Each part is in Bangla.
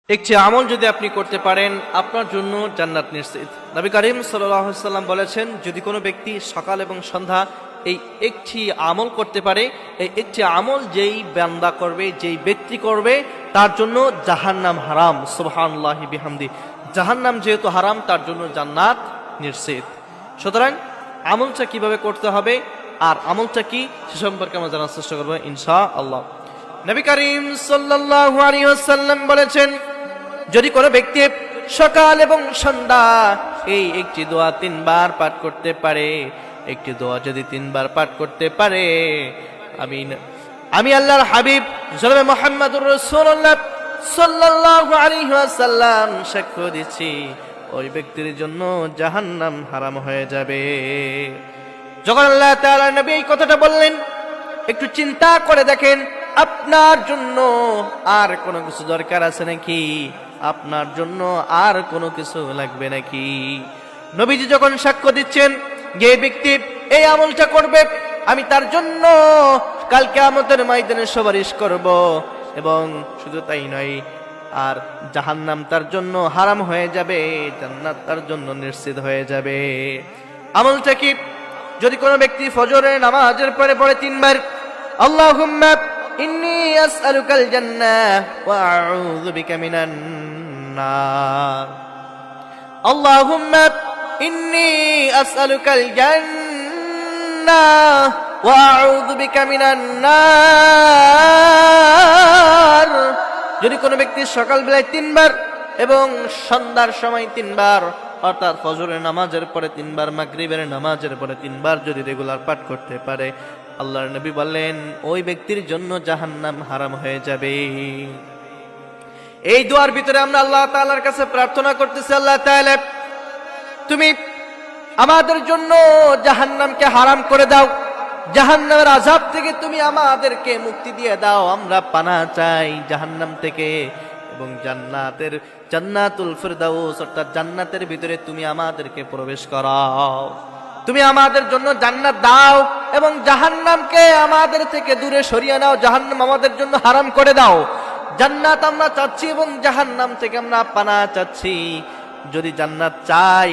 একটি আমল যদি আপনি করতে পারেন আপনার জন্য জান্নাত নিশ্চিত। নবী করিম সাল্লাল্লাহু আলাইহি ওয়াসাল্লাম বলেছেন, যদি কোনো ব্যক্তি সকাল এবং সন্ধ্যা এই একটি আমল করতে পারে, এই একটি আমল যেই বান্দা করবে, যেই ব্যক্তি করবে, তার জন্য জাহান্নাম হারাম। সুবহানাল্লাহি বিহামদি। জাহান্নাম যেহেতু হারাম, তার জন্য জান্নাত নিশ্চিত। সুতরাং আমলটা কিভাবে করতে হবে আর আমলটা কি সে সম্পর্কে আমরা জানার চেষ্টা করবো ইনশাআল্লাহ। নবী করিম সাল্লাল্লাহু আলাইহি ওয়াসাল্লাম বলেছেন, যদি কোনো ব্যক্তি সকাল এবং সন্ধ্যা এই একটি দোয়া 3 বার পাঠ করতে পারে, একটি দোয়া যদি 3 বার পাঠ করতে পারে, আমি আল্লাহর হাবিব জনাবে মুহাম্মদুর রাসূলুল্লাহ সাল্লাল্লাহু আলাইহি ওয়াসাল্লাম সাক্ষ্য দিচ্ছি, ওই ব্যক্তির জন্য জাহান্নাম হারাম হয়ে যাবে। যখন আল্লাহ তাআলা নবী এই কথাটা বললেন, একটু চিন্তা করে দেখেন, আপনার জন্য আর কোনো কিছু দরকার আছে নাকি? আপনার জন্য আর কোনো কিছু লাগবে নাকি? নবীজি যখন সাক্ষ্য দিচ্ছেন যে ব্যক্তি এই আমলটা করবে, আমি তার জন্য কাল কিয়ামতের ময়দানে সুপারিশ করব, এবং শুধু তাই নয়, আর জাহান্নাম তার জন্য হারাম হয়ে যাবে, জান্নাত তার জন্য নিশ্চিত হয়ে যাবে। আমলটা কি? যদি কোনো ব্যক্তি ফজরের নামাজের পরে পড়ে 3 বার আল্লাহুম্মা ইন্নী আসআলুকাল জান্নাহ ওয়া আউযু বিকা মিনান নার, আল্লাহুম্মা ইন্নী আসআলুকাল জান্নাহ ওয়া আউযু বিকা মিনান নার। যদি কোনো ব্যক্তি সকালবেলায় 3 বার এবং সন্ধ্যার সময় 3 বার, অর্থাৎ ফজরের নামাজের পরে 3 বার, মাগরিবের নামাজের পরে 3 বার যদি রেগুলার পাঠ করতে পারে, আল্লাহর নবী বললেন ওই ব্যক্তির জন্য জাহান্নাম হারাম হয়ে যাবে। এই দোয়ার ভিতরে আমরা আল্লাহ তাআলার কাছে প্রার্থনা করতেছি, আল্লাহ তাআলা তুমি আমাদের জন্য জাহান্নামকে হারাম করে দাও, জাহান্নামের আযাব থেকে তুমি আমাদেরকে মুক্তি দিয়ে দাও। আমরা পানাহ চাই জাহান্নাম থেকে, এবং জান্নাতুল ফিরদাউস অর্থাৎ জান্নাতের ভিতরে তুমি আমাদেরকে প্রবেশ করাও। তুমি আমাদের জন্য জান্নাত দাও এবং জাহান্নামকে আমাদের থেকে দূরে সরিয়ে নাও, জাহান্নাম আমাদের জন্য হারাম করে দাও। জান্নাত আমরা চাচ্ছি এবং জাহান্নাম থেকে আমরা পানাহ চাচ্ছি। যদি জান্নাত চাই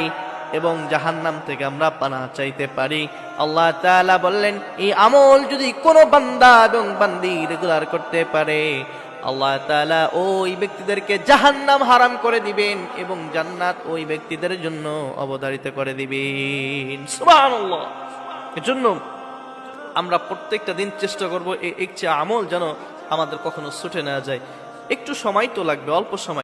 এবং জাহান্নাম থেকে আমরা পানাহ চাইতে পারি, আল্লাহ তাআলা বললেন এই আমল যদি কোনো বান্দা এবং বান্দি রেগুলার করতে পারে, আল্লাহ তাআলা ওই ব্যক্তিদেরকে জাহান্নাম হারাম করে দিবেন এবং জান্নাত ওই ব্যক্তিদের জন্য অবধারিত করে দিবেন। সুবহানাল্লাহ। এজন্য আমরা প্রত্যেকটা দিন চেষ্টা করব এই একটি আমল যেন আমাদের কখনো ছুটে না যায়। একটু সময় তো লাগবে, অল্প সময়।